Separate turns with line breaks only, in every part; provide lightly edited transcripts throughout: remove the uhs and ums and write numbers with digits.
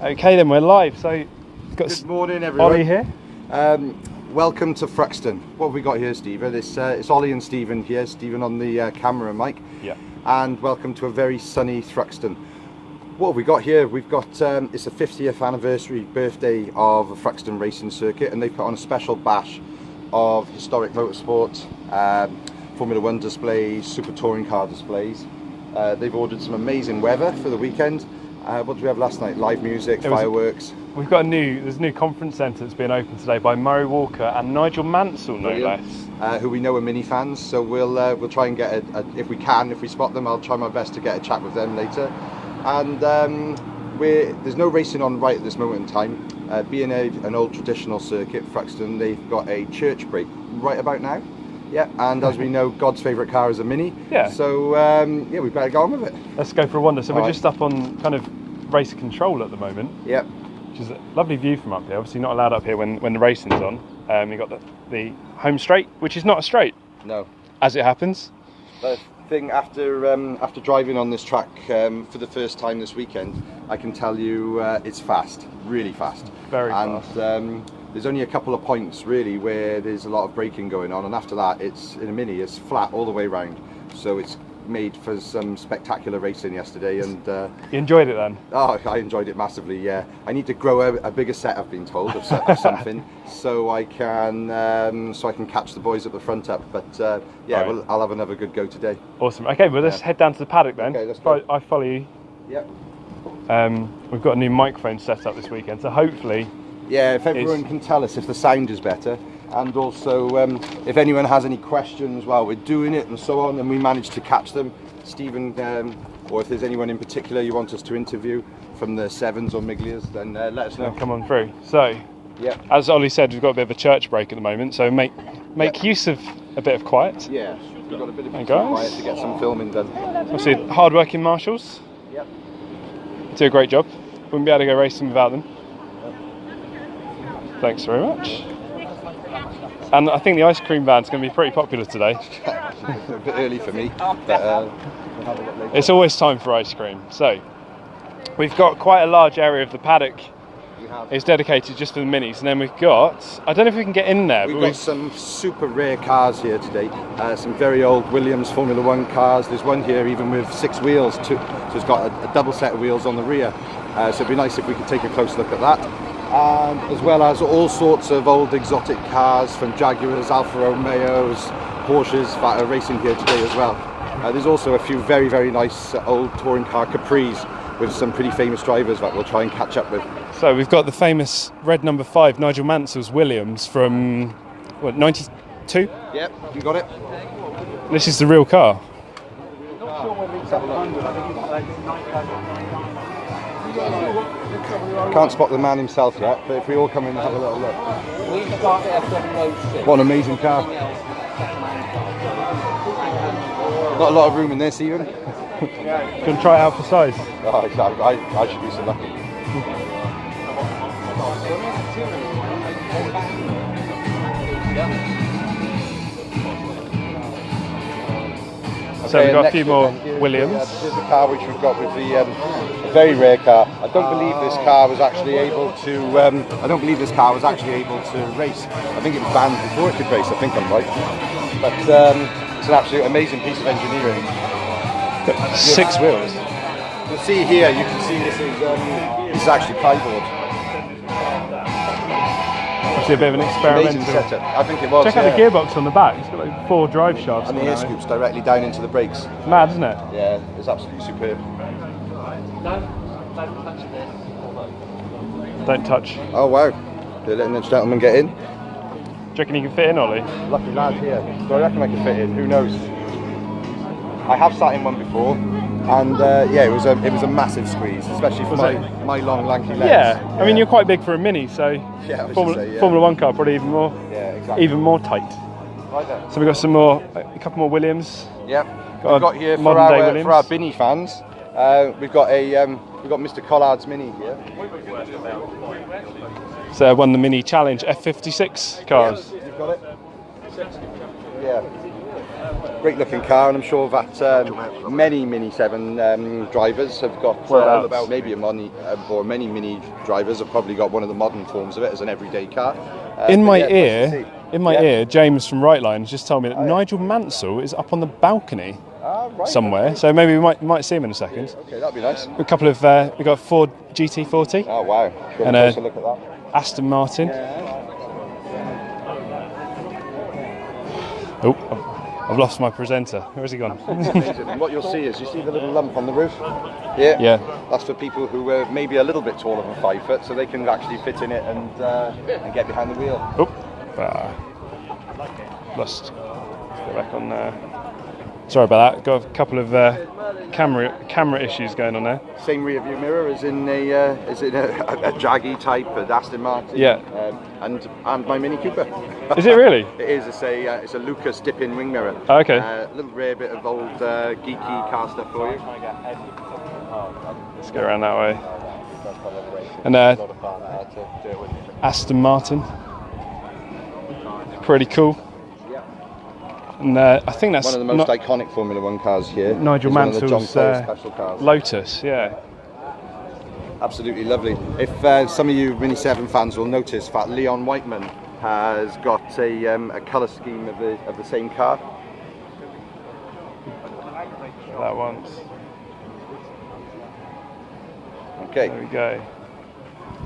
Okay, then we're live. So, we've got
good morning, everyone.
Ollie here.
Welcome to Thruxton. What have we got here, Stephen? It's Ollie and Stephen here. Stephen on the camera mic.
Yeah.
And welcome to a very sunny Thruxton. What have we got here? We've got it's the 50th anniversary birthday of the Thruxton racing circuit, and they've put on a special bash of historic motorsport, Formula 1 displays, super touring car displays. They've ordered some amazing weather for the weekend. What did we have last night? Live music, fireworks.
We've got there's a new conference centre that's been opened today by Murray Walker and Nigel Mansell, no less.
Who we know are Mini fans, so we'll try and get if we spot them, I'll try my best to get a chat with them later. And there's no racing on right at this moment in time. Being an old traditional circuit, Thruxton, they've got a church break right about now. Yeah, and as we know, God's favourite car is a Mini. Yeah. So yeah, we better go on with it.
Let's go for a wander. So we're just up on kind of race control at the moment.
Yep.
Which is a lovely view from up here. Obviously not allowed up here when the racing's on. You've got the home straight, which is not a straight.
No.
As it happens.
The thing after driving on this track for the first time this weekend, I can tell you it's fast, really fast.
Very fast.
And there's only a couple of points really where there's a lot of braking going on, and after that, it's in a Mini, it's flat all the way round. So it's made for some spectacular racing yesterday, and
you enjoyed it then?
Oh, I enjoyed it massively. Yeah, I need to grow a bigger set, I've been told, of something, so I can catch the boys at the front up. But yeah, right. I'll have another good go today.
Awesome. Okay, well let's head down to the paddock then.
Okay, let's go.
I follow you.
Yep.
We've got a new microphone set up this weekend, so hopefully.
Yeah, if everyone can tell us if the sound is better, and also if anyone has any questions while we're doing it and so on, and we manage to catch them, Stephen, or if there's anyone in particular you want us to interview from the Sevens or Miglias, then let us know.
Come on through. So, yeah, as Ollie said, we've got a bit of a church break at the moment, so make use of a bit of quiet.
Yeah, we've got a bit of quiet to get some filming done.
Obviously, hard-working marshals.
Yep.
Do a great job. Wouldn't be able to go racing without them. Thanks very much. And I think the ice cream van's going to be pretty popular today.
A bit early for me, but we'll have a look later.
It's always time for ice cream. So, we've got quite a large area of the paddock. It's dedicated just for the Minis, and then we've got, I don't know if we can get in there.
We've got some super rare cars here today. Some very old Williams Formula 1 cars. There's one here even with 6 wheels, so it's got a double set of wheels on the rear. So it'd be nice if we could take a close look at that. As well as all sorts of old exotic cars from Jaguars, Alfa Romeos, Porsches that are racing here today as well. There's also a few very, very nice old touring car Capris with some pretty famous drivers that we'll try and catch up with.
So we've got the famous red number 5 Nigel Mansell's Williams from, what, 92?
Yep, you got it.
This is the real car.
I can't spot the man himself yet, but if we all come in and have a little look. What an amazing car. Not a lot of room in this even.
Can try it out for size?
Oh, I should be so lucky.
So we've got a few more Williams.
Here's the car which we've got with the a very rare car. I don't believe this car was actually able to. Race. I think it was banned before it could race. I think I'm right. But it's an absolute amazing piece of engineering.
6 wheels.
You'll see here. You can see this is actually plywood.
Actually, a bit of an experimental
setup. I think it was.
Check out the gearbox on the back. It's got like 4 drive shafts.
And the air scoops directly down into the brakes.
It's mad, isn't it?
Yeah, it's absolutely superb.
Don't touch.
Oh wow! They're letting the gentleman get in.
Do you reckon you can fit in, Ollie?
Lucky lad here. So I reckon I can fit in. Who knows? I have sat in one before, and yeah, it was a massive squeeze, especially for my long lanky legs.
Yeah, I mean you're quite big for a Mini, so
yeah,
Formula 1 car probably even more.
Yeah, exactly.
Even more tight.
Right there.
So we've got a couple more Williams.
Yep. We've got here for our Binny fans. We've got Mr. Collard's Mini here.
So won the Mini Challenge F56 cars.
Yep, you've got it. Yeah. Great looking car, and I'm sure that many Mini 7 drivers have got maybe a Mini, or many Mini drivers have probably got one of the modern forms of it as an everyday car.
In my ear, James from Rightline just told me that Nigel Mansell is up on the balcony somewhere. Okay. So maybe we might see him in a second.
Okay, that'd be nice.
A couple of we got a Ford GT40.
Oh wow!
And a look at that. Aston Martin. Oh, I've lost my presenter. Where's he gone?
And what you'll see is, you see the little lump on the roof? Yeah. That's for people who are maybe a little bit taller than 5 foot, so they can actually fit in it and get behind the wheel.
Oh, lost. Let's go back on there. Sorry about that. Got a couple of camera issues going on there.
Same rear view mirror as in a Jaggy type, an Aston Martin.
Yeah.
And my Mini Cooper.
Is it really?
It is. It's a Lucas dip-in wing mirror.
Oh, okay.
A little rare bit of old geeky car stuff for you.
Let's go around that way. And Aston Martin. Pretty cool. And I think that's
one of the most iconic Formula 1 cars here.
Nigel Mansell's
special cars.
Lotus, yeah.
Absolutely lovely. If some of you Mini 7 fans will notice that Leon Whiteman has got a colour scheme of the same car.
That once.
Okay.
There we go.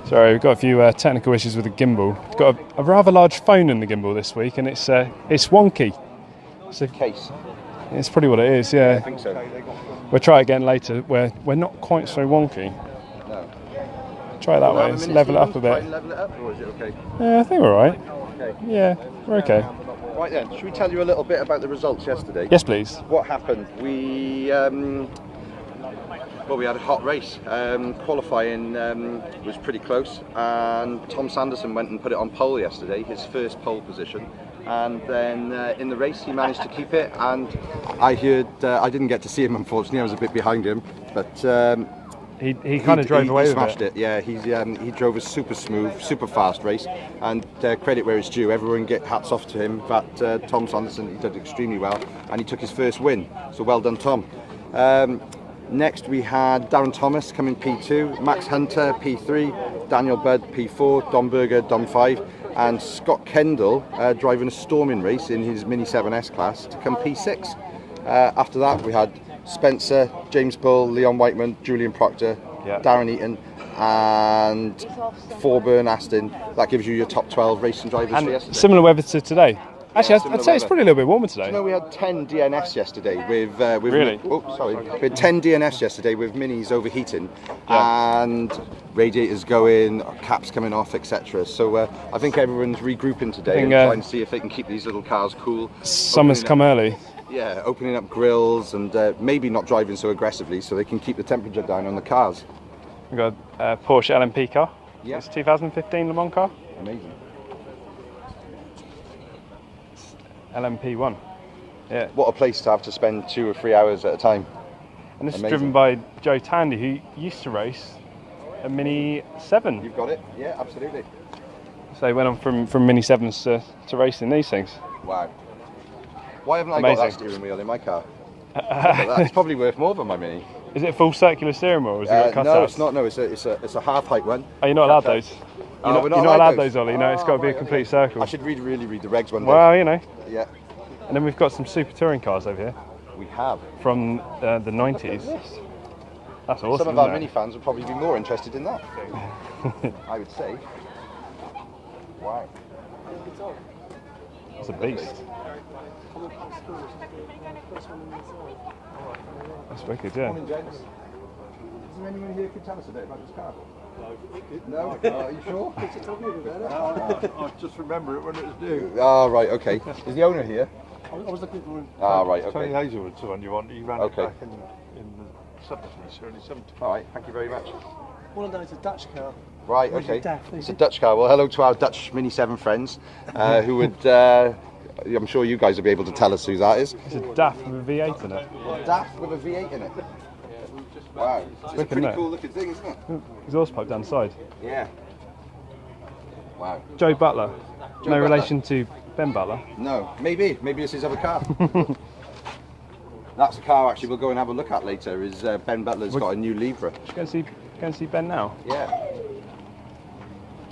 Sorry, we've got a few technical issues with the gimbal. It's got a rather large phone in the gimbal this week, and it's wonky.
It's a case.
It's probably what it is, yeah.
I think so.
We'll try it again later, where we're not quite so wonky.
No.
Try it that way, let's level it up a bit.
Level it up, or is it okay?
Yeah, I think we're alright.
Okay.
Yeah, we're okay.
Right then, should we tell you a little bit about the results yesterday?
Yes, please.
What happened? We had a hot race. Qualifying was pretty close, and Tom Sanderson went and put it on pole yesterday, his first pole position. And then in the race he managed to keep it, and I heard, I didn't get to see him unfortunately, I was a bit behind him, but
he kind of drove away with it.
He smashed it, yeah. He drove a super smooth, super fast race, and credit where it's due, everyone get hats off to him, that Tom Sanderson, he did extremely well, and he took his first win, so well done Tom. Next we had Darren Thomas coming P2, Max Hunter P3, Daniel Budd P4, Dom Berger Dom 5, and Scott Kendall driving a storming race in his Mini 7S class to come P6. After that we had Spencer, James Bull, Leon Whiteman, Julian Proctor, Darren Eaton, and Thorburn Aston. That gives you your top 12 racing drivers for yesterday.
Similar weather to today. Actually, I'd say it's probably a little bit warmer today.
You know, we had 10 DNS yesterday with
really?
We had 10 DNS yesterday with minis overheating and radiators going, caps coming off, etc. So I think everyone's regrouping today and trying to see if they can keep these little cars cool.
Summer's come early.
Yeah, opening up grills and maybe not driving so aggressively so they can keep the temperature down on the cars.
We've got a Porsche LMP car.
Yeah.
It's 2015 Le Mans car.
Amazing.
LMP1. Yeah.
What a place to have to spend 2 or 3 hours at a time.
And this is driven by Joe Tandy, who used to race a Mini 7.
You've got it? Yeah, absolutely.
So he went on from Mini 7s to racing these things.
Wow. Why haven't I got that steering wheel in my car? It's probably worth more than my Mini.
Is it a full circular steering wheel, or is it got cutouts?
No, it's not. No, it's a half height one.
Oh, you're not allowed those? You're not allowed those, Ollie. No, it's got to be a complete circle.
I should really read the regs one day.
Well, you know.
Yeah.
And then we've got some super touring cars over here.
We have.
From the 90s. That's awesome.
Some of our Mini fans would probably be more interested in that. I would say. Wow.
It's a beast. That's wicked, yeah.
Morning, gents. Is there anyone here who could tell us a bit about this car? No? Are you sure?
I just remember it when it was due.
Ah, right, okay. Is the owner here?
I was looking for him.
Ah, right, okay.
Tony Hazelwood's the one you want. He ran it back in the 70s, early 70s.
Alright, thank you very much.
Well, no, it's a Dutch car.
Right, okay. It's a Dutch car. Well, hello to our Dutch Mini 7 friends who would... I'm sure you guys will be able to tell us who that is.
It's a DAF with a V8 in it.
A DAF with a V8 in it? Wow. It's a pretty cool looking thing, isn't it?
Exhaust pipe down the side.
Yeah. Wow.
Joe Butler. No relation to Ben Butler.
No. Maybe. Maybe it's his other car. That's the car actually we'll go and have a look at later. Is Ben Butler's got a new Libra.
Should we go and see Ben now?
Yeah.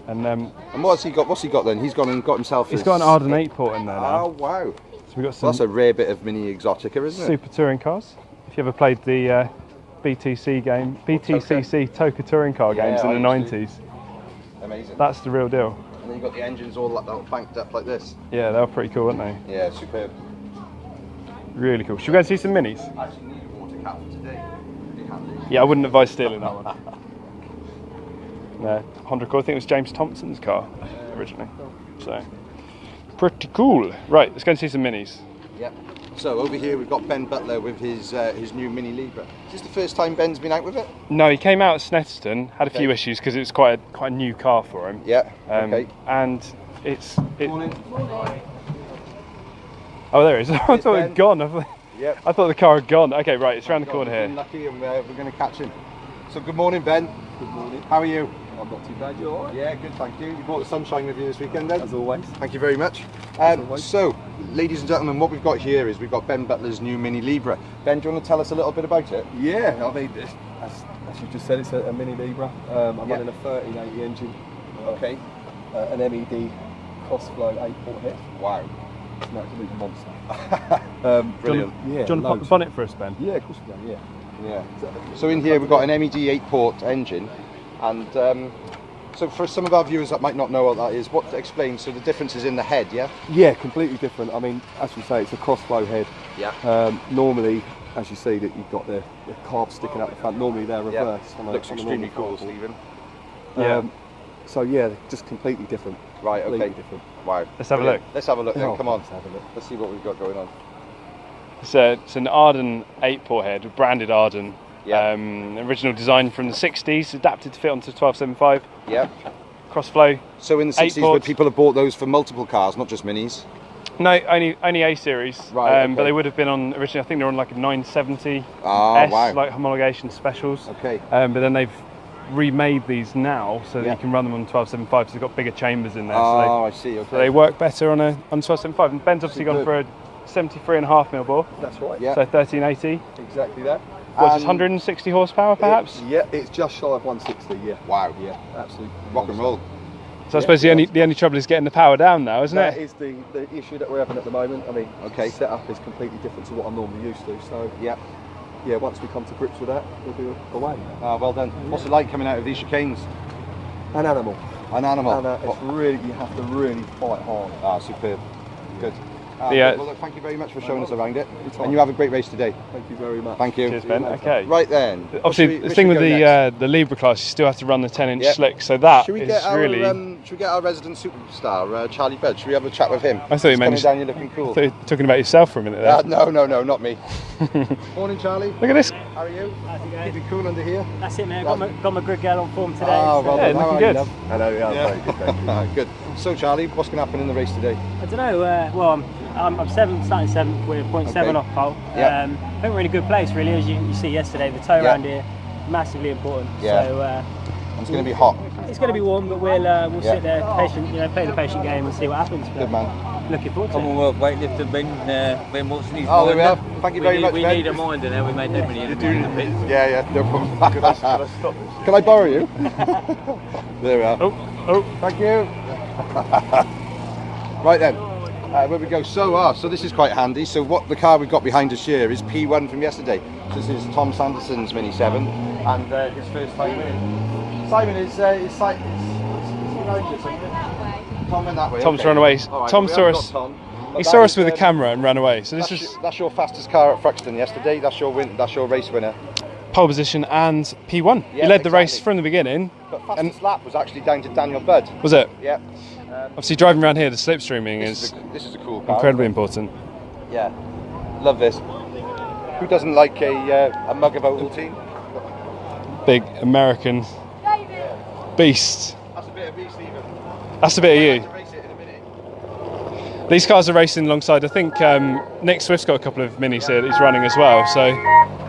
And
what's he got? What's he got then? He's gone and got himself.
He's got an Arden 8 port in there now.
Oh wow!
So we got some.
Well, that's a rare bit of mini exotica, isn't it?
Super touring cars. If you ever played the BTCC Toka touring car games in the 90s.
Amazing.
That's the real deal.
And then you've got the engines all banked up like this.
Yeah, they were pretty cool, weren't they?
Yeah, superb.
Really cool. Should we go and see some minis?
I actually need a water cap for today.
Yeah, I wouldn't advise stealing that one. No, Honda Accord. I think it was James Thompson's car originally. So, pretty cool. Right, let's go and see some minis.
Yep. So over here we've got Ben Butler with his new Mini Libra. Is this the first time Ben's been out with it?
No, he came out at Snetterton, had a few issues because it was quite a new car for him.
Yeah. Okay.
And it's.
Morning.
Oh, there it is. I thought it had gone.
Yep.
I thought the car had gone. Okay, right, it's around the corner here.
Lucky, and we're going to catch him. So good morning, Ben.
Good morning.
How are you?
I'm not too bad, you alright?
Yeah, good, thank you. You brought the sunshine with you this weekend then?
As always.
Thank you very much.
always.
So, ladies and gentlemen, what we've got here is we've got Ben Butler's new Mini Libra. Ben, do you want to tell us a little bit about it?
Yeah, I mean, as you just said, it's a Mini Libra. I'm running a 1380 engine.
Okay.
An MED cross-flow 8-port head.
Wow.
It's an absolute monster.
Brilliant.
Yeah,
Do you want to pop the bonnet for us, Ben?
Yeah, of course we can, yeah.
Yeah. So in here we've got an MED 8-port engine, and so for some of our viewers that might not know what that is, what explains? So the difference is in the head, yeah?
Yeah, completely different. I mean, as you say, it's a cross-flow head.
Yeah.
Normally, as you see, that you've got the carbs sticking out the front. Normally they're reversed.
Yeah. Looks extremely cool, Stephen.
Yeah.
So yeah, just completely different.
Right. Okay.
Completely different.
Wow.
Let's have a look.
Let's have a look then.
Oh,
Come on.
let's have a look.
Let's see what we've got going on.
It's an Arden 8-port head, branded Arden.
Yeah.
Original design from the 60s, adapted to fit onto 1275.
Yeah.
Crossflow.
So in the 60s,
ports.
people have bought those for multiple cars, not just minis.
No, only A series.
Right, okay.
But they would have been on originally. I think they're on like a 970
Oh,
S,
wow.
like homologation specials.
Okay.
But then they've remade these now so that
Yeah.
you can run them on 1275. So they've got bigger chambers in there.
Oh, I see. Okay.
So they work better on 1275. And Ben's obviously gone
Superb.
for a 73.5mm bore.
That's right.
Yeah.
So 1380.
Exactly that.
What's this, 160 horsepower perhaps?
Yeah, it's just shy of 160. Yeah.
Wow.
Yeah, absolutely.
Rock and roll.
So I suppose the only trouble is getting the power down now, isn't
That
it?
is the issue that we're having at the moment. I mean,
Okay.
the setup is completely different to what I'm normally used to. So
Yeah.
yeah, once we come to grips with that, we'll be away.
Ah, well done. What's it like coming out of these chicanes?
An animal.
An animal.
And it's really, you have to really fight hard.
Ah, superb. Good.
Yeah.
Well, look, thank you very much for showing us around it.
Anytime.
And you have a great race today.
Thank you very much.
Thank you.
Cheers, Ben. Okay.
Right then.
Obviously, the thing with the Libra class, you still have to run the 10-inch
Yeah.
slick. So that
Should we
is
get our
really.
should we get our resident superstar, Charlie Bed? Should we have a chat with him?
I thought you
He's
meant-
coming down. You're looking cool.
I thought you were talking about yourself for a minute there.
No, not me. Morning, Charlie.
Look at this.
How are you?
How's it going?
Keeping cool under here.
That's it, mate. Got my grid girl on form today.
Ah,
so-
well
Yeah,
done. How
looking
are you,
good.
love?
Hello, yeah, very good. Thank you.
Good. So, Charlie, what's going to happen in the race today?
I don't know. Well, I'm starting seventh with 0.7
Okay.
off pole.
Yeah.
I think we're in a good place, really, as you see yesterday. The tow
Yeah.
around here, massively important.
Yeah.
So
It's going to be hot.
it's going to be warm, but we'll
Yeah.
sit there, patient, play the patient game and see what happens. But
Good man.
looking forward to it.
Commonwealth weightlifter Ben Watson. He's
Oh, there we
minder.
are. Thank you very much,
We
Ben.
need a minder now. We made that many in the pits.
Yeah, no problem. Can I borrow you? There we are.
Oh,
Thank you. Right then, where we go. So this is quite handy. So what the car we've got behind us here is P1 from yesterday. So this is Tom Sanderson's Mini 7 and his first time winning. Simon is around you, Simon. Tom went that way.
Tom's
okay.
run away.
All right,
Tom
well, we
saw
haven't
us.
got Tom, but
He
that
saw us
is,
with a camera and ran away. So this was
that's your fastest car at Thruxton yesterday. That's your win. That's your race winner.
pole position and P1.
Yeah,
He led the race
exactly.
from the beginning.
But fastest lap was actually down to Daniel Budd.
Was it?
Yeah.
Obviously, driving around here, the slipstreaming is
This is a cool car.
incredibly important.
Yeah, love this. Who doesn't like a mug of Ovaltine?
Big American beast.
That's a bit of me, Stephen.
That's a bit of you.
Race it in a minute.
These cars are racing alongside. I think Nick Swift's got a couple of minis here that he's running as well. So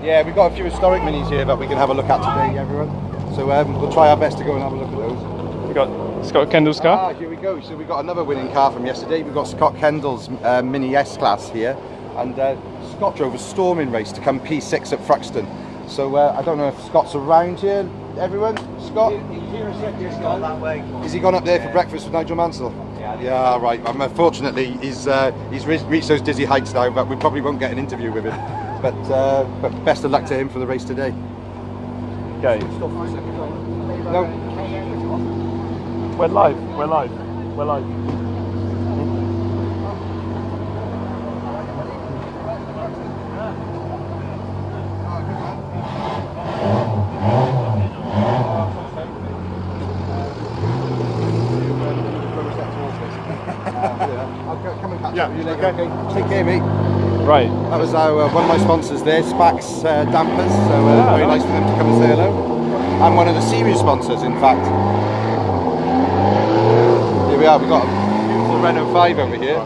Yeah, we've got a few historic minis here that we can have a look at today, everyone. So we'll try our best to go and have a look at those.
we got Scott Kendall's car.
Here we go. So we've got another winning car from yesterday. We've got Scott Kendall's Mini S class here, and Scott drove a storming race to come P6 at Thruxton. So I don't know if Scott's around here. Everyone, Scott? Is he gone up there for breakfast with Nigel Mansell? Yeah, right. Unfortunately, he's reached those dizzy heights now, but we probably won't get an interview with him. But best of luck to him for the race today.
Okay.
No.
We're live. We're live. We're live.
Okay. Take care, mate.
Right.
That was one of my sponsors there, Spax Dampers. So very nice for them to come and say hello. I'm one of the series sponsors, in fact. Here we are. We've got a beautiful Renault 5 over here.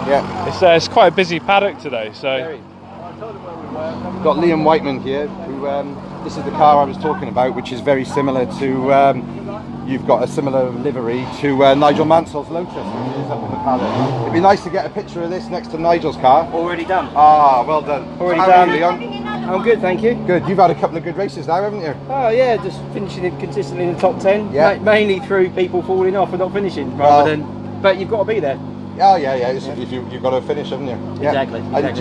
Yeah.
It's quite a busy paddock today, so.
We've got Liam Whiteman here, who this is the car I was talking about, which is very similar to. You've got a similar livery to Nigel Mansell's Lotus, which is up in the paddock. It'd be nice to get a picture of this next to Nigel's car.
Already done.
Ah, well done.
Already
How
done.
are you, Leon?
I'm good, thank you.
Good. You've had a couple of good races now, haven't you?
Oh yeah, just finishing it consistently in the top 10.
Yeah.
Mainly through people falling off and not finishing, rather than. But you've got to be there.
Oh yeah. If you've got to finish, haven't you? Yeah.
Exactly.
And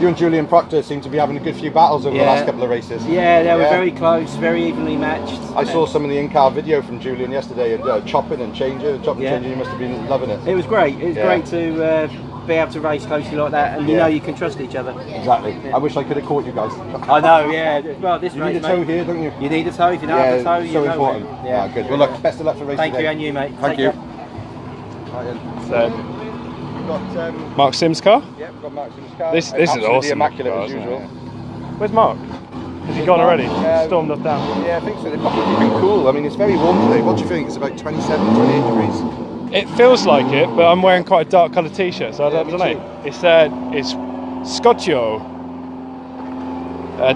you and Julian Proctor seem to be having a good few battles over the last couple of races.
Yeah, they were very close, very evenly matched.
I saw some of the in-car video from Julian yesterday, and chopping and changing. You must have been loving it.
It was great. It was great to be able to race closely like that, and you know you can trust each other.
Exactly. Yeah. I wish I could have caught you guys.
I know. Yeah. Well, this
you
race,
need a tow here, don't you?
You need a tow. If you don't have a tow, you
so
know
important.
it.
Yeah. Good. Well, look. Best of luck for racing.
Thank
today.
you, and you, mate.
Thank you.
So,
We've got
Mark Sims' car?
yeah, we've got Mark Sims' car.
This is
Absolutely
awesome.
immaculate
car,
as
isn't
usual.
it? Where's Mark? Has he gone already? Stormed us down.
Yeah, I think so. They've probably been cool. I mean, it's very warm today. What do you think? It's about 27, 28 degrees.
It feels like it, but I'm wearing quite a dark coloured t-shirt, so I don't know. It's Scotcho.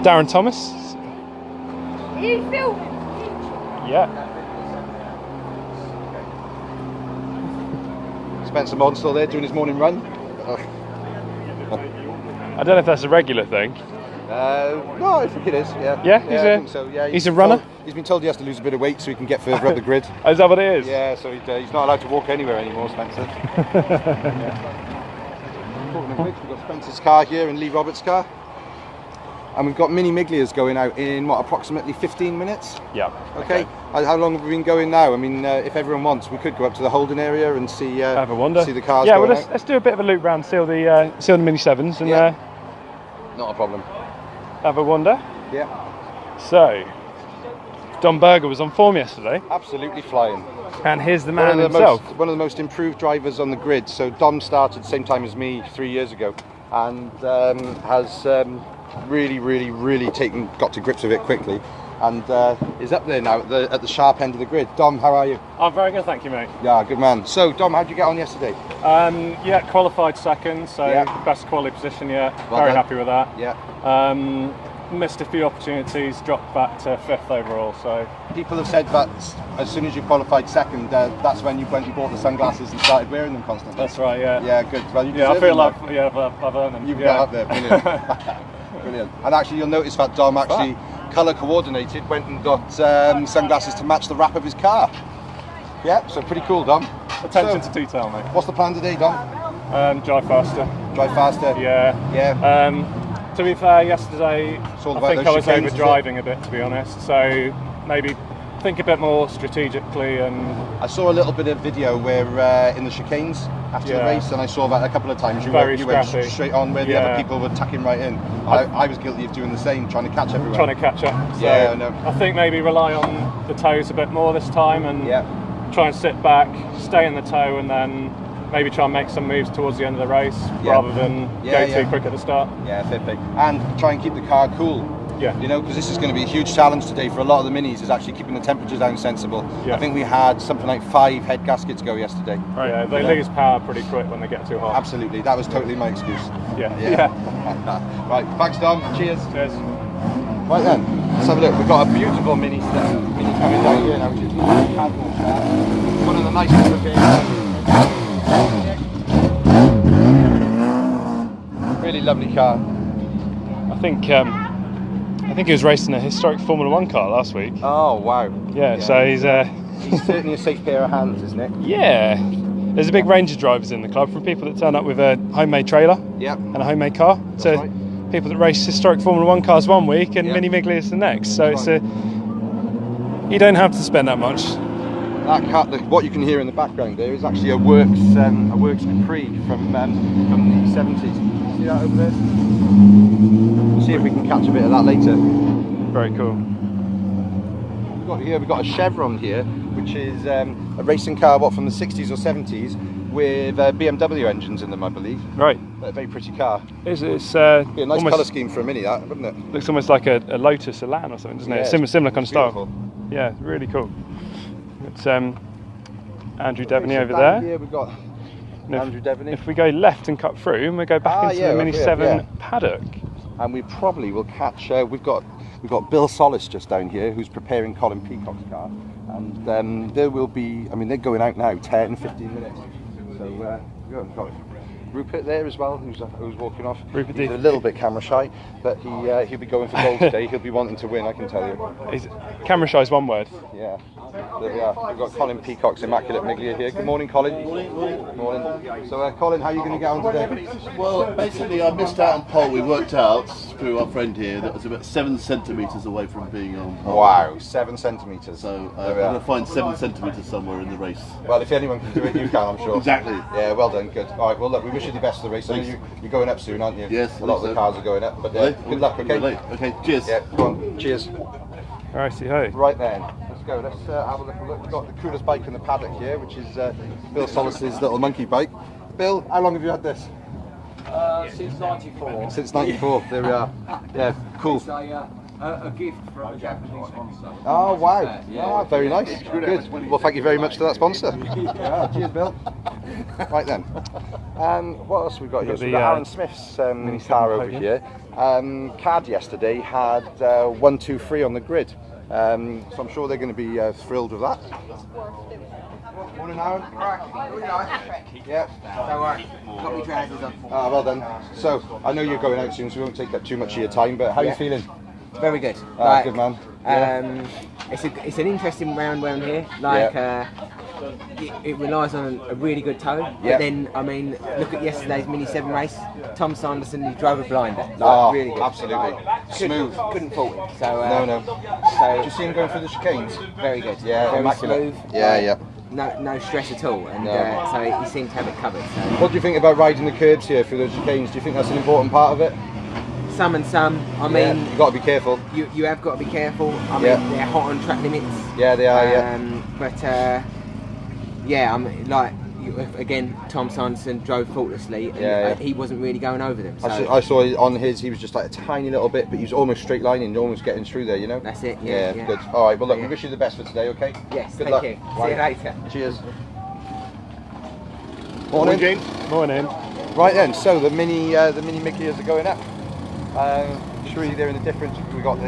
Darren Thomas.
You filming?
Yeah.
Spencer Mod still there doing his morning run.
I don't know if that's a regular thing.
No, I think it is. Yeah.
Yeah,
I think so. Yeah,
he's a runner?
He's been told he has to lose a bit of weight so he can get further up the grid.
Oh, is that what it is?
Yeah, so he's not allowed to walk anywhere anymore, Spencer. Talking of which, we've got Spencer's car here and Lee Roberts' car. And we've got mini Miglias going out in, approximately 15 minutes?
Yeah.
Okay. How long have we been going now? I mean, if everyone wants, we could go up to the holding area and see
have a wander.
see the cars
Yeah,
going
well,
out.
let's do a bit of a loop round, see all the Mini 7s and
Not a problem.
have a wander.
Yeah.
So, Don Berger was on form yesterday,
Absolutely flying.
and here's the man himself.
One of the most improved drivers on the grid. So Dom started the same time as me 3 years ago, and has really got to grips with it quickly, and is up there now at the sharp end of the grid. Dom, how are you?
I'm very good, thank you, mate.
Yeah, good man. So Dom, how did you get on yesterday?
Yeah, qualified second, so best quality position yet.
Well
very
done.
happy with that.
Yeah.
Missed a few opportunities, dropped back to 5th overall. So
People have said that as soon as you qualified second, that's when you went and bought the sunglasses and started wearing them constantly.
that's right, yeah.
Yeah, good. Well, you
Yeah, I
deserve
feel
them,
like
though.
I've earned them.
You've
yeah.
got up there, brilliant. Brilliant. And actually, you'll notice that Dom actually colour coordinated, went and got sunglasses to match the wrap of his car. Yeah, so pretty cool, Dom.
Attention
So,
to detail, mate.
what's the plan today, Dom?
Drive faster.
Drive faster?
Yeah.
Yeah.
To be fair, yesterday
It's all
I
about
think
those
I was
chicanes, is it?
overdriving a bit, to be honest. So maybe think a bit more strategically and.
I saw a little bit of video where in the chicanes after the
Yeah.
race, and I saw that a couple of times. You
Very
went
scrappy.
straight on where the
Yeah.
other people were tucking right in. I was guilty of doing the same, trying to catch everyone.
Trying to catch up. So
Yeah, I know.
I think maybe rely on the toes a bit more this time and
Yeah.
try and sit back, stay in the toe, and then maybe try and make some moves towards the end of the race rather than go too quick at the start.
Yeah, fair play. And try and keep the car cool.
Yeah.
You know, because this is going to be a huge challenge today for a lot of the minis, is actually keeping the temperature down sensible.
Yeah.
I think we had something like 5 head gaskets go yesterday.
Yeah, they lose power pretty quick when they get too hot.
Absolutely, that was totally my excuse.
Yeah.
Right, thanks Dom, cheers.
Cheers.
Right then, let's have a look. We've got a beautiful mini coming down here now, which is one of the nicest of lovely car.
I think he was racing a historic Formula One car last week.
Oh wow!
Yeah. So he's
certainly a safe pair of hands, isn't it?
Yeah. There's a big range of drivers in the club, from people that turn up with a homemade trailer and a homemade car to people that race historic Formula One cars one week and mini Miglias the next. So you don't have to spend that much.
That car, what you can hear in the background there is actually a works Capri from the 70s. See that over there? We'll see if we can catch a bit of that later.
Very cool.
We've got a Chevron here, which is a racing car from the 60s or 70s with BMW engines in them, I believe.
Right.
A very pretty car.
It's
be a nice colour scheme for a Mini, that, wouldn't it?
Looks almost like a Lotus Elan or something, doesn't it? Similar kind of style. Yeah, really cool. It's Andrew Devaney over there.
Here we've got Andrew Devaney.
If we go left and cut through, and we go back into the Mini 7 paddock.
And we probably will catch. We've got Bill Solis just down here, who's preparing Colin Peacock's car, and there will be. I mean, they're going out now, 10, 15 minutes. So we've got Rupert there as well, who's walking off.
Rupert
He's a little bit camera shy, but he'll be going for gold today. He'll be wanting to win, I can tell you.
Camera shy is one word.
Yeah. There we are. We've got Colin Peacock's Immaculate Miglia here. Good morning, Colin. Morning. So, Colin, how are you going to get on today?
Well, basically, I missed out on pole. We worked out through our friend here that it was about 7 centimetres away from being on pole.
Wow, 7 centimetres.
So I'm going to find 7 centimetres somewhere in the race.
Well, if anyone can do it, you can, I'm sure.
Exactly.
Yeah, well done, good. All right, well, look, we wish you the best of the race. I know you're going up soon, aren't you?
Yes.
A lot of the cars are going up, but good luck, okay?
Okay, cheers.
Yeah, come on, cheers.
All right, see ho.
Right then, let's go. Let's have a look. We've got the coolest bike in the paddock here, which is Bill Solis's little monkey bike. Bill, how long have you had this?
Since '94.
Since '94. There we are. Yeah, cool.
It's a gift from a Japanese sponsor.
Oh wow! Yeah, very nice. Good. Well, thank you very much to that sponsor. Cheers, Bill. Right then. What else have we got here? So we've got Aaron Smith's car over here. CAD yesterday had 1, 2, 3 on the grid. So I'm sure they're going to be thrilled with that. Morning, Aaron. Yeah.
Don't worry. Got me trousers on.
Ah, well done. So I know you're going out soon, so we won't take up too much of your time. But how are you feeling?
Very good.
Good man.
It's an interesting round here. It relies on a really good toe. But then, I mean, look at yesterday's Mini 7 race. Tom Sanderson, he drove a blinder.
Really good. Absolutely. Smooth.
Couldn't fault it. So,
no. So, did you see him going through the chicanes?
Very good.
Yeah,
very
immaculate.
Smooth.
Yeah.
No stress at all. And so he seemed to have it covered. So.
What do you think about riding the curbs here through those chicanes? Do you think that's an important part of it?
Some and some. I mean,
you've got to be careful.
You have got to be careful. I mean, they're hot on track limits.
Yeah, they are.
But I'm like again. Tom Sanderson drove faultlessly. And he wasn't really going over them. So.
I saw on his. He was just like a tiny little bit, but he was almost straight lining, almost getting through there. You know.
That's it.
Yeah. Good. All right. Well, look, we wish you the best for today. Okay.
Yes.
Good luck.
You. See you later.
Cheers.
Morning, James.
Morning.
Right then, so the mini Miglias are going up. Show you there in the difference. We got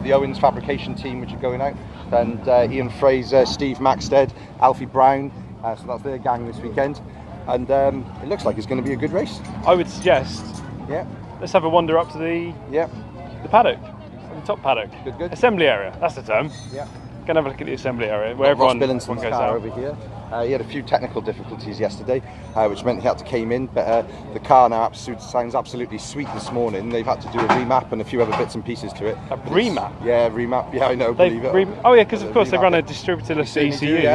the Owens fabrication team which are going out, and Ian Fraser, Steve Maxted, Alfie Brown. So that's their gang this weekend, and it looks like it's going to be a good race.
I would suggest.
Yeah.
Let's have a wander up to the paddock, the top paddock.
Good.
Assembly area. That's the term.
Yeah.
Go and have a look at the assembly area where everyone
Ross
goes
car
out.
over here. He had a few technical difficulties yesterday, which meant he had to came in. But the car now sounds absolutely sweet this morning. They've had to do a remap and a few other bits and pieces to it.
A remap?
Yeah, remap. Yeah, I know. Believe it.
Because of course they run a distributorless ECU.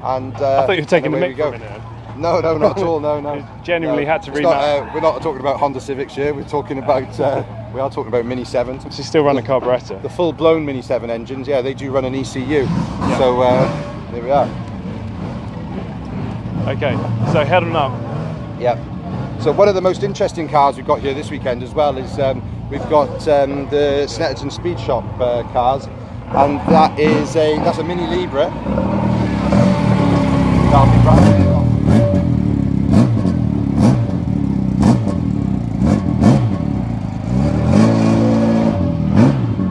And
I thought you were taking the mic for a minute.
No, not at all. No.
Genuinely had to remap.
We're not talking about Honda Civics here. We're talking about. We are talking about Mini 7s.
Which still run a carburettor.
The full-blown Mini 7 engines. Yeah, they do run an ECU. Yeah. So there we are.
Okay, so head on up.
Yeah. So one of the most interesting cars we've got here this weekend as well is we've got the Snetterton Speed Shop cars, and that's a Mini Libra.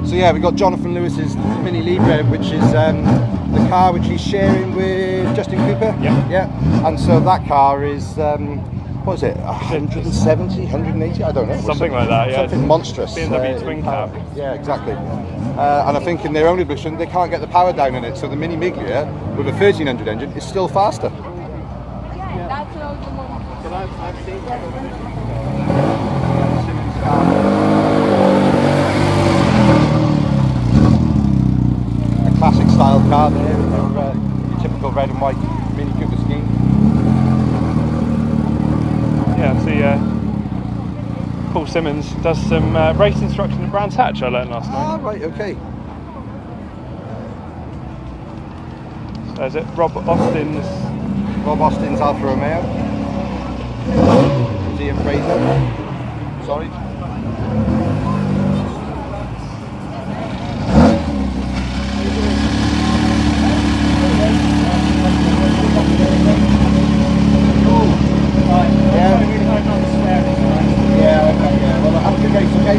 So yeah, we've got Jonathan Lewis's Mini Libra, which is the car which he's sharing with Justin Cooper.
Yeah.
And so that car is what is it, 170, 180, I don't know.
Something like that, yeah.
Something monstrous.
BMW twin cab.
Yeah, exactly. And I think in their own admission, they can't get the power down in it, so the Mini Miglia with a 1300 engine is still faster.
Yeah, that's what I was wondering.
A classic style car there, with your typical red and white Mini Cooper scheme.
Yeah, see, Paul Simmons does some race instruction at Brands Hatch, I learned last night.
Ah, right, okay.
So is it Rob Austin's
Alfa Romeo. Ian Fraser. Sorry. Yeah, okay, yeah. Well, have a good race, okay?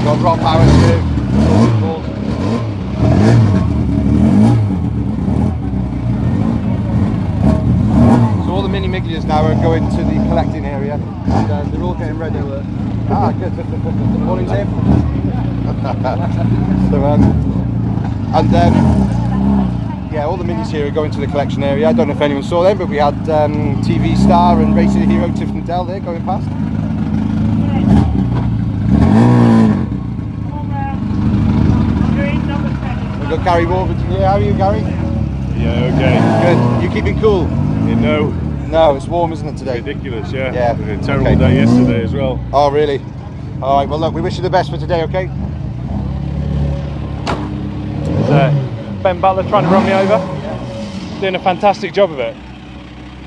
Got raw power too. So all the Mini Miglias now are going to the collecting area, and they're all getting ready. Ah, good. Morning, Tim. So, yeah, all the Minis here are going to the collection area. I don't know if anyone saw them, but we had TV star and racing hero Tiff Nadell there going past. We've got Gary Warburton here. How are you, Gary?
Yeah, okay.
Good. You keeping cool?
You know.
No, it's warm, isn't it, today?
Ridiculous, yeah.
Yeah.
We had a terrible day yesterday as well.
Oh, really? All right, well, look, we wish you the best for today, okay?
There's Ben Butler trying to run me over. Doing a fantastic job of it.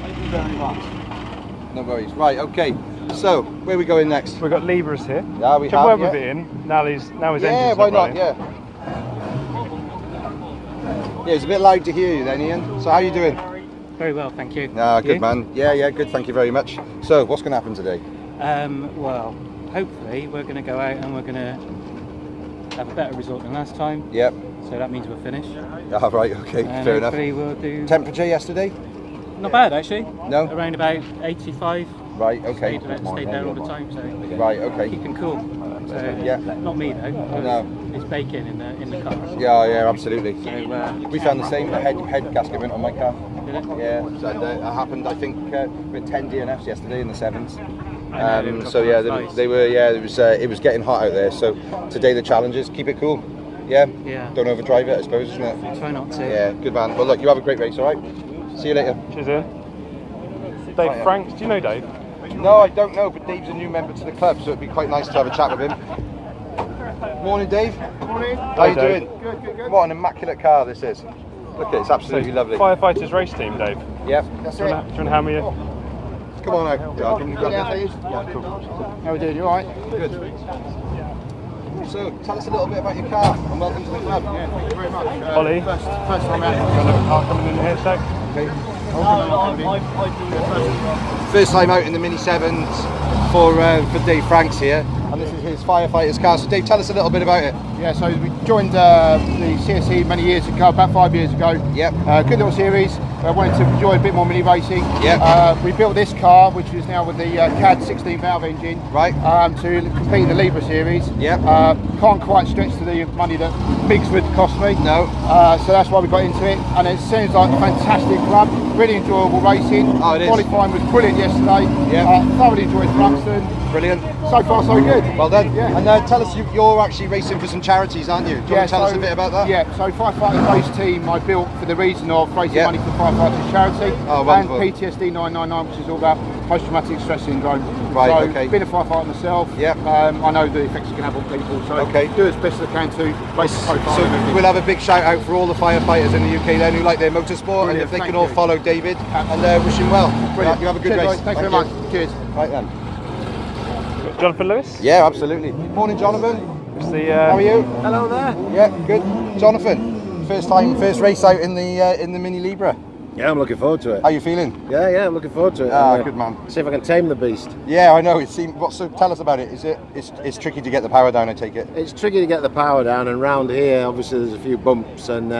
Thank you very much. No worries. Right, okay. So, where are we going next?
We've got Libras here.
Yeah, we
Should
have,
with it in. Now his engine's
why not?
running.
Yeah. Yeah, it's a bit loud to hear you then, Ian. So, how are you doing?
Very well, thank you.
Ah, good
You?
man. Yeah, good. Thank you very much. So, what's going to happen today?
Well, hopefully we're going to go out and we're going to have a better result than last time.
Yep.
So that means we'll finish.
Ah, right. Okay.
And
Fair enough.
hopefully we'll do.
Temperature yesterday?
Not bad actually.
No.
Around about 85.
Right. Okay.
Stayed there all the time. So.
Right. Okay.
Keeping cool. So
yeah.
Not me though.
No.
It's bacon in the car.
Yeah, absolutely.
So,
we found the same. The head gasket went on my car.
Did it?
Yeah. So that happened. I think with 10 DNFs yesterday in the sevens.
So
yeah, they were. Yeah, it was getting hot out there. So today the challenge is keep it cool. Yeah.
Yeah.
Don't overdrive it, I suppose, isn't it?
Try not to.
Yeah. Good man. Well, look, you have a great race. All right. See you later.
Cheers, Ian. Dave Franks. Do you know Dave?
No, I don't know, but Dave's a new member to the club, so it'd be quite nice to have a chat with him. Morning, Dave.
Morning.
How you
Dave.
doing?
Good.
What an immaculate car this is. Look, it's absolutely lovely.
Firefighters race team, Dave.
Yep.
That's
Do you want to hand me a...
Come on out. Yeah, can you grab that?
Yeah, cool. How are we doing? You alright?
Good. So, tell us a little bit about your car and welcome to the club.
Yeah, thank you very much.
Ollie.
First time out.
Another car coming in here, so.
Okay. First time out in the Mini 7s for Dave Franks here, and this is his firefighter's car. So Dave, tell us a little bit about it.
Yeah, so we joined the CSE many years ago, about 5 years ago.
Yep.
Good little series. I wanted to enjoy a bit more mini racing.
Yep.
We built this car, which is now with the CAD 16 valve engine,
right?
To compete in the Libra series.
Yep.
Can't quite stretch to the money that Biggs would cost me.
No.
So that's why we got into it, and it seems like a fantastic club. Really enjoyable racing.
Oh, it is.
Qualifying was brilliant yesterday.
Yeah.
Thoroughly enjoyed Thruxton.
Brilliant.
So far, so good.
Well done.
Yeah.
And tell us, you're actually racing for some charities, aren't you? Do you want to tell us a bit about that?
Yeah, so Firefighters Race Team I built for the reason of raising money for Firefighters Charity,
Oh,
and
wonderful.
PTSD 999, which is all about post-traumatic stress syndrome.
Right,
so,
okay.
Been a firefighter myself.
Yep.
I know the effects it can have on people, so do as best as I can to race the profile.
So we'll have a big shout out for all the firefighters in the UK then who like their motorsport, and if they can all follow David, and wish him well.
Brilliant.
You have a good
Cheers,
race.
guys. Thanks very much. Cheers.
Right then.
Jonathan Lewis?
Yeah, absolutely. Morning, Jonathan. How are you?
Hello there.
Yeah, good. Jonathan, first race out in the Mini Libra.
Yeah, I'm looking forward to it.
How you feeling?
Yeah, I'm looking forward to it.
Good man.
See if I can tame the beast.
Yeah, I know. So tell us about it. It's tricky to get the power down, I take it?
It's tricky to get the power down, and round here, obviously, there's a few bumps, and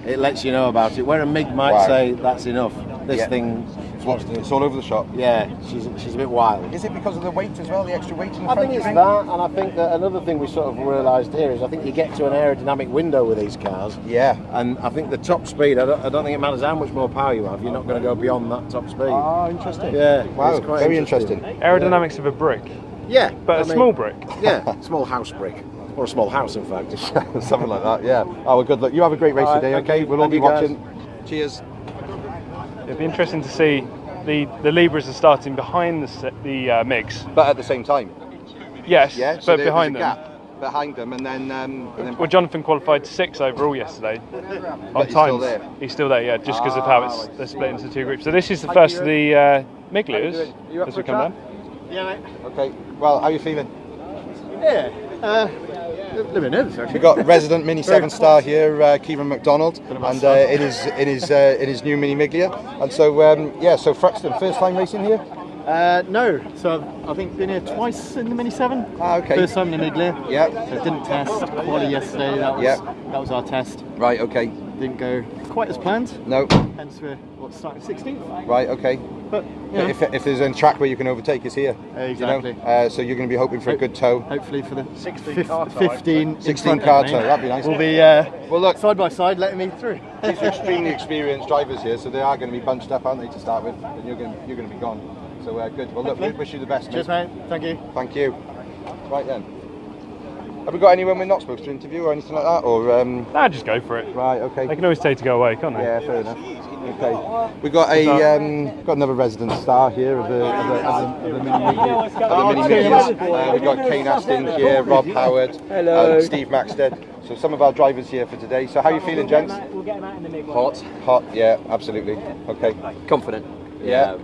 it lets you know about it. Where a MiG might say that's enough, this thing...
It's all over the shop.
Yeah, she's a bit wild.
Is it because of the weight as well, the extra weight in the
I
front?
think it's that, and I think that another thing we sort of realised here is I think you get to an aerodynamic window with these cars.
Yeah.
And I think the top speed, I don't think it matters how much more power you have, you're not going to go beyond that top speed.
Oh, interesting.
Yeah.
Wow,
it's quite
very interesting.
Aerodynamics of a brick.
Yeah.
But small brick.
Yeah, small house brick. Or a small house, in fact.
Something like that, yeah. Oh, well, good luck. You have a great race today, okay? We'll all be watching. Cheers.
It'd be interesting to see the Libras are starting behind the MiGs.
But at the same time?
Yes,
yeah, so
but behind them.
Gap behind them, and then...
Well, Jonathan qualified 6th overall yesterday.
But he's still there?
He's still there, yeah, just because of how they're split into 2 groups. So this is the first of the MiG leaders as we come down.
Yeah, mate.
Okay, well, how are you feeling?
Yeah, a little bit nervous actually.
We've got resident Mini 7-star here, Kieran McDonald, and in his new Mini Miglia. And so, so Thruxton, first time racing here?
No, so I think been here twice in the Mini 7.
Okay.
First time in the Miglia.
Yeah.
So didn't test quali yesterday. That was our test.
Right. Okay.
Didn't go quite as planned.
No.
Hence we're starting 16th.
Right. Okay.
But
if there's a track where you can overtake, it's here.
Exactly.
You know? So you're going to be hoping for a good tow.
Hopefully for the
16
car
tow. That'd be nice.
We'll be
well, look,
side by side, letting me through.
These are extremely experienced drivers here, so they are going to be bunched up, aren't they, to start with? And you're going to be gone. So good. Well, look, we wish you the best.
Cheers, mate. Thank you.
Thank you. Right then. Have we got anyone we're not supposed to interview or anything like that? Or
Nah, just go for it.
Right. Okay.
They can always take to go away, can't they?
Yeah, fair enough. Okay. We got another resident star here of the Mini Miglias. We've got Kane Aston here, Rob Howard, Steve Maxted. So some of our drivers here for today. So how are you feeling, gents?
We'll get them out in the MiG.
Hot. Yeah, absolutely. Okay.
Confident.
Yeah.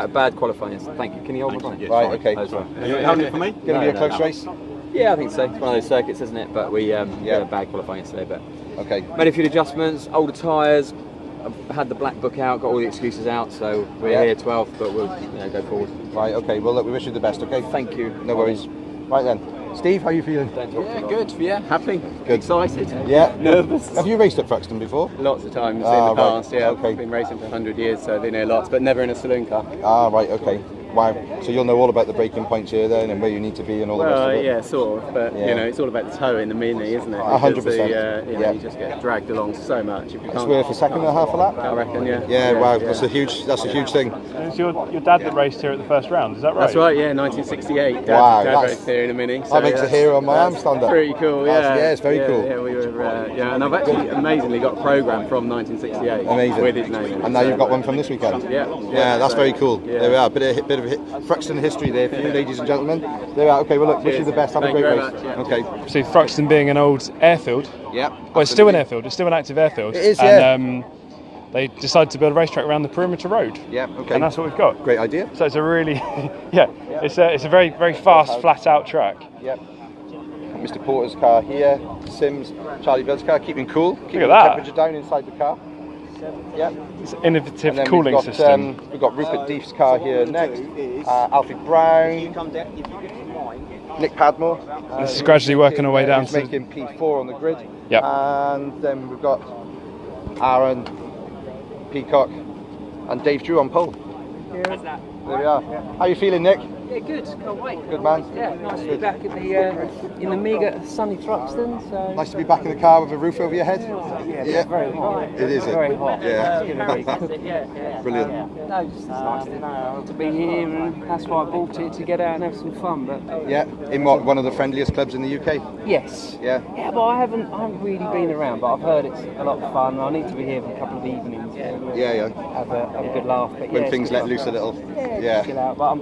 Bad qualifying. Thank you. Can you hold my mic?
Right. Okay.
Having it for me?
Going to be a close race.
Yeah, I think so. It's one of those circuits, isn't it? But we had a bad qualifying yesterday. But
okay.
Made a few adjustments. Older tyres. I've had the black book out. Got all the excuses out. So we're here 12th, but we'll go forward.
Right. Okay. Well, look, we wish you the best. Okay.
Thank you.
No worries. Right then. Steve, how are you feeling?
Yeah, good. Yeah, happy.
Good.
Excited.
Yeah.
Nervous.
Have you raced at Thruxton before?
Lots of times in the past.
Right.
Yeah.
Okay.
I've been racing for 100 years, so I've been here lots, but never in a saloon car.
Ah, right. Okay. Wow. So you'll know all about the braking points here then, and where you need to be, and all the rest of it.
Yeah, sort of. But you know, it's all about the tow in the Mini, isn't it?
100%.
You just get dragged along so much. If you
it's worth a second and a half of that.
I reckon. Yeah.
Yeah. Wow. That's a huge thing.
And it's your dad that raced here at the first round. Is that right?
That's right. Yeah, 1968. Dad raced here in a Mini.
So that makes a hero on my arm stand up.
Pretty cool. Yeah.
Yeah, it's very cool.
Yeah, we were. And I've actually amazingly got a program from 1968.
Amazing.
With his name.
And now you've got one from this weekend.
Yeah.
Yeah, that's very cool. Yeah. There we are. Bit of Thruxton history there for you, ladies and gentlemen. There we are. Okay, well look, wish you the best. Have a great race. Okay.
So Thruxton being an old airfield.
Yeah.
Well, it's still an airfield. It's still an active airfield.
It is. Yeah.
And they decided to build a racetrack around the perimeter road.
Yeah. Okay.
And that's what we've got.
Great idea.
So it's a really, it's a very very fast, flat out track.
Yep. Mr. Porter's car here. Sims, Charlie Bill's car, keeping cool. Keeping
Look
the
at that.
temperature down inside the car. Yeah.
It's an innovative cooling system.
We've got Rupert Deef's car here next. Alfie Brown. Nick Padmore.
This is gradually working our way down
to making P4 on the grid.
Yep.
And then we've got Aaron, Peacock, and Dave Drew on pole.
Yeah.
There we are. How are you feeling, Nick?
Yeah, good. Can't wait.
Good man.
Yeah, nice to be back at in the MiG at sunny Thruxton. So
nice to be back in the car with a roof over your head.
Yeah. Very hot.
It is.
Very hot.
Yeah.
Brilliant. No, just it's nice to be here, and that's why I bought it, to get out and have some fun. But
yeah, in one of the friendliest clubs in the UK.
Yes.
Yeah.
Yeah, but I haven't really been around, but I've heard it's a lot of fun. I need to be here for a couple of evenings.
Yeah.
Have a good laugh. But
when things let loose a little.
Yeah. Chill out. But I'm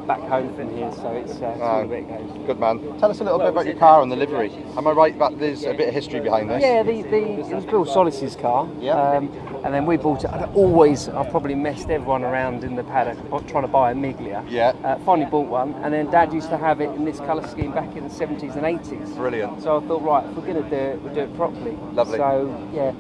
back home from here, so it's all a bit goes.
Good man. Tell us a little bit about your car and the livery. Am I right that there's a bit of history behind this?
Yeah, it was Bill Solis's car.
Yeah.
And then we bought it. I've probably messed everyone around in the paddock trying to buy a Miglia.
Yeah.
Finally bought one, and then Dad used to have it in this colour scheme back in the 70s and 80s.
Brilliant.
So I thought, right, if we're going to do it, we'll do it properly.
Lovely.
So yeah,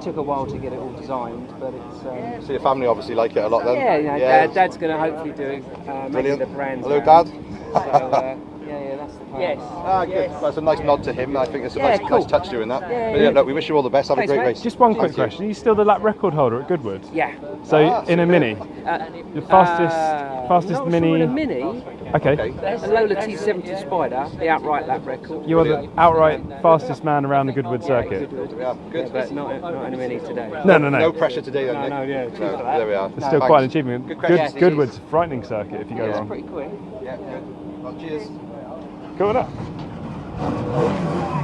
took a while to get it all designed, but it's.
So your family obviously like it a lot then?
Yeah, Dad's going to hopefully do
Brilliant.
the brands.
Hello, Dad.
So, yeah, that's the plan. Yes.
Ah, good. That's a nice nod to him. I think it's a nice touch doing that.
Yeah,
But look, we wish you all the best. Have
Thanks,
a great
mate.
race.
Just one quick question. Are you still the lap record holder at Goodwood?
Yeah.
So in a mini? The fastest
not
mini?
Sure in a mini.
Okay.
A Lola T70 Spider, the outright lap record.
You are the outright fastest man around the Goodwood circuit.
Good.
Yeah, but not in a mini today.
No.
No pressure today then, Nick.
No, cheers for that.
There we are.
It's still
Thanks.
quite an achievement.
Yes,
Goodwood's a frightening circuit if you go
It's
wrong.
pretty quick.
Yeah, good. Well, cheers.
Cool enough.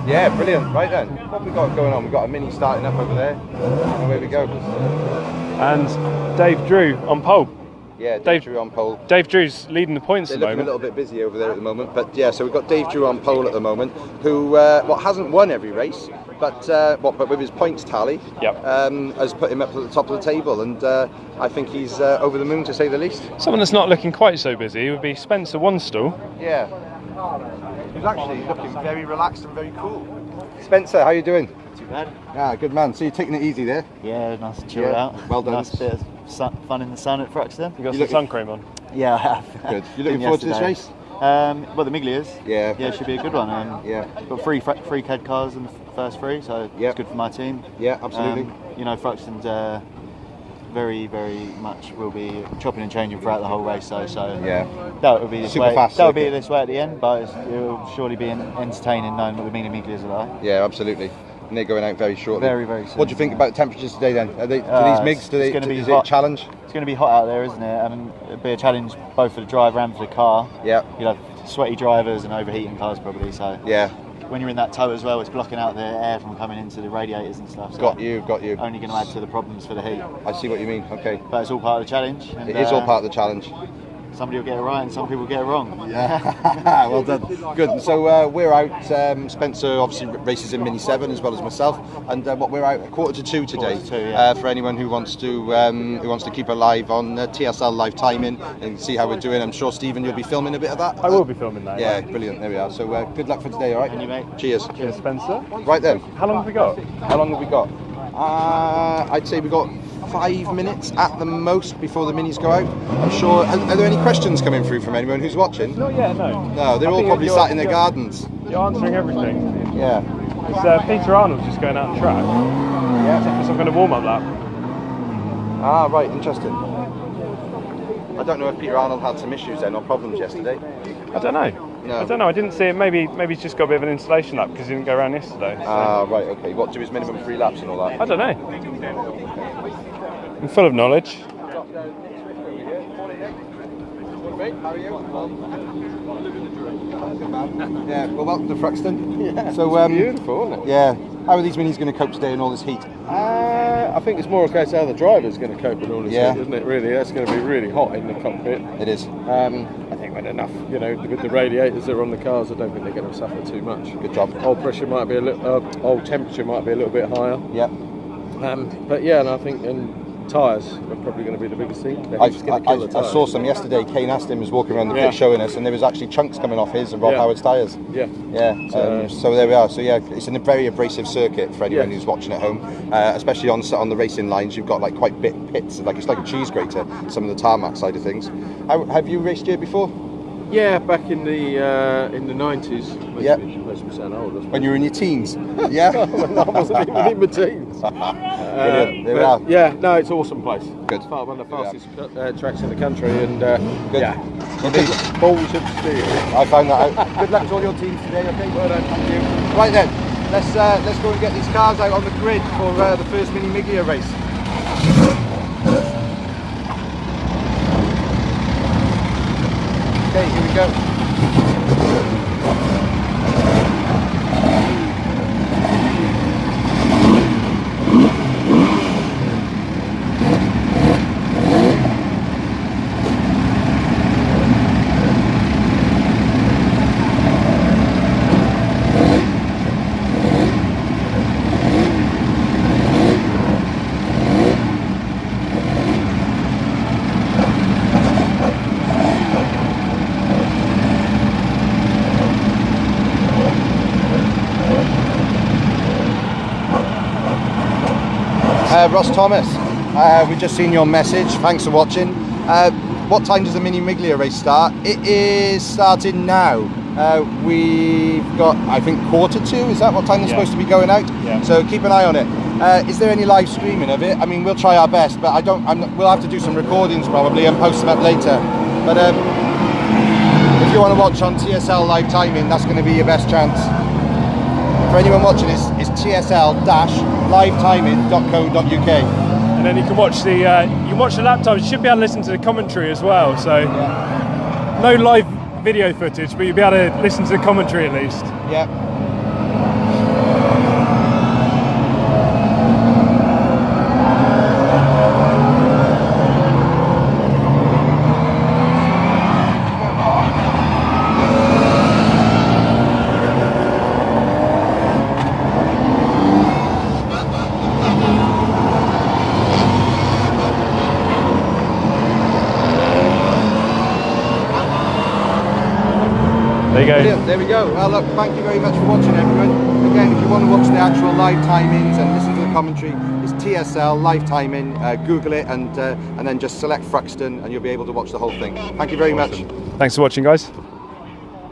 Yeah, brilliant. Right then, what have we got going on? We've got a mini starting up over there. And away we go.
And Dave Drew on pole.
Yeah, Dave Drew on pole.
Dave Drew's leading the points
They're
at the
looking
moment.
a little bit busy over there at the moment, but yeah, so we've got Dave Drew on pole at the moment, who hasn't won every race, but with his points tally, has put him up at the top of the table, and I think he's over the moon to say the least.
Someone that's not looking quite so busy would be Spencer Wanstall.
Yeah, he's actually looking very relaxed and very cool. Spencer, how you doing?
Too bad.
Ah, good man. So you're taking it easy there?
Yeah, nice and chilled out.
Well done.
Nice bit of fun in the sun at Thruxton.
You got some sun cream on?
Yeah, I have.
Good. You looking forward to this race?
Well, the Miglias.
Yeah.
Yeah, it should be a good one. Got three CAD cars in the first three, so it's good for my team.
Yeah, absolutely.
You know, Thruxton's very, very much will be chopping and changing throughout the whole race. So
yeah,
that will be this
super
way.
fast.
That will be this way at the end, but it will surely be entertaining knowing what the Mini Miglias are like.
Yeah, absolutely. And they're going out very shortly.
Very, very soon.
What do you think about the temperatures today then? Are these MIGs? Is it a challenge?
It's going to be hot out there, isn't it? I mean, it'll be a challenge both for the driver and for the car.
Yeah.
You'll have sweaty drivers and overheating cars probably. So
yeah.
When you're in that tow as well, it's blocking out the air from coming into the radiators and stuff. So
got you.
Only going to add to the problems for the heat.
I see what you mean. Okay.
But it's all part of the challenge. And,
it is all part of the challenge.
Somebody will get it right and some people will get it wrong.
Yeah. Well done. Good. So we're out. Spencer obviously races in Mini 7 as well as myself, and we're out at 1:45 today. For anyone who wants to keep alive on TSL live timing and see how we're doing. I'm sure Stephen, you'll be filming a bit of that.
I will be filming that.
Yeah, brilliant. There we are. So good luck for today. All right.
And you, mate.
Cheers.
Cheers, Spencer.
Right then.
How long have we got?
How long have we got? I'd say we've got 5 minutes at the most before the minis go out. I'm sure. Are there any questions coming through from anyone who's watching?
Not yet, no.
No, they're all probably sat in their gardens.
You're answering everything.
Yeah.
It's Peter Arnold's just going out on track.
Yeah.
Some kind of warm-up lap.
Ah, right. Interesting. I don't know if Peter Arnold had some issues then or problems yesterday.
I don't know.
No.
I don't know. I didn't see it. Maybe he's just got a bit of an installation lap because he didn't go around yesterday. So.
Ah, right. Okay. What, do his minimum 3 laps and all that?
I don't know. I'm full of knowledge.
How are you? Yeah, well, welcome to Thruxton.
Yeah,
so,
it's beautiful, isn't it?
Yeah. How are these minis going to cope today in all this heat?
I think it's more a case of how the driver's going to cope in all this
Yeah.
heat, isn't it, really? That's going to be really hot in the cockpit.
It is.
I think with enough, with the radiators that are on the cars, I don't think they're going to suffer too much.
Good job.
Old pressure might be a little, old temperature might be a little bit higher.
Yep.
But yeah, and I think tyres are probably going to be the biggest thing.
I saw some yesterday. Kane Aston was walking around the pit showing us, and there was actually chunks coming off his and Rob Howard's tyres.
Yeah.
Yeah. So there we are. So yeah, it's a very abrasive circuit for anyone who's watching at home, especially on the racing lines. You've got like quite big pits, it's like a cheese grater. Some of the tarmac side of things. Have you raced here before?
Yeah, back in the 90s.
Yeah.
Makes me sound old.
When you were in your teens. Yeah.
I wasn't even in my teens.
Brilliant. There we are.
Yeah, no, it's an awesome place.
Good.
It's one of the fastest tracks in the country, and
Good.
yeah, balls of steel.
I found that out. Good luck to all your teams today. Okay.
Well done. Thank you.
Right then, let's go and get these cars out on the grid for the first Mini Miglia race. Okay, here we go. Ross Thomas, we've just seen your message. Thanks for watching. What time does the Mini Miglia race start? It is starting now. We've got, I think, 1:45. Is that what time they're supposed to be going out?
Yeah.
So keep an eye on it. Is there any live streaming of it? I mean, we'll try our best, but we'll have to do some recordings probably and post them up later. But if you want to watch on TSL live timing, that's going to be your best chance. For anyone watching, it's tsl-livetiming.co.uk.
And then you can watch the lap times. You should be able to listen to the commentary as well. So no live video footage, but you'll be able to listen to the commentary at least.
Yeah.
There you go.
Brilliant. There we go. Well, look, thank you very much for watching, everyone. Again, if you want to watch the actual live timings and listen to the commentary, it's TSL live timing. Google it and then just select Thruxton and you'll be able to watch the whole thing. Thank you very much.
Thanks for watching, guys.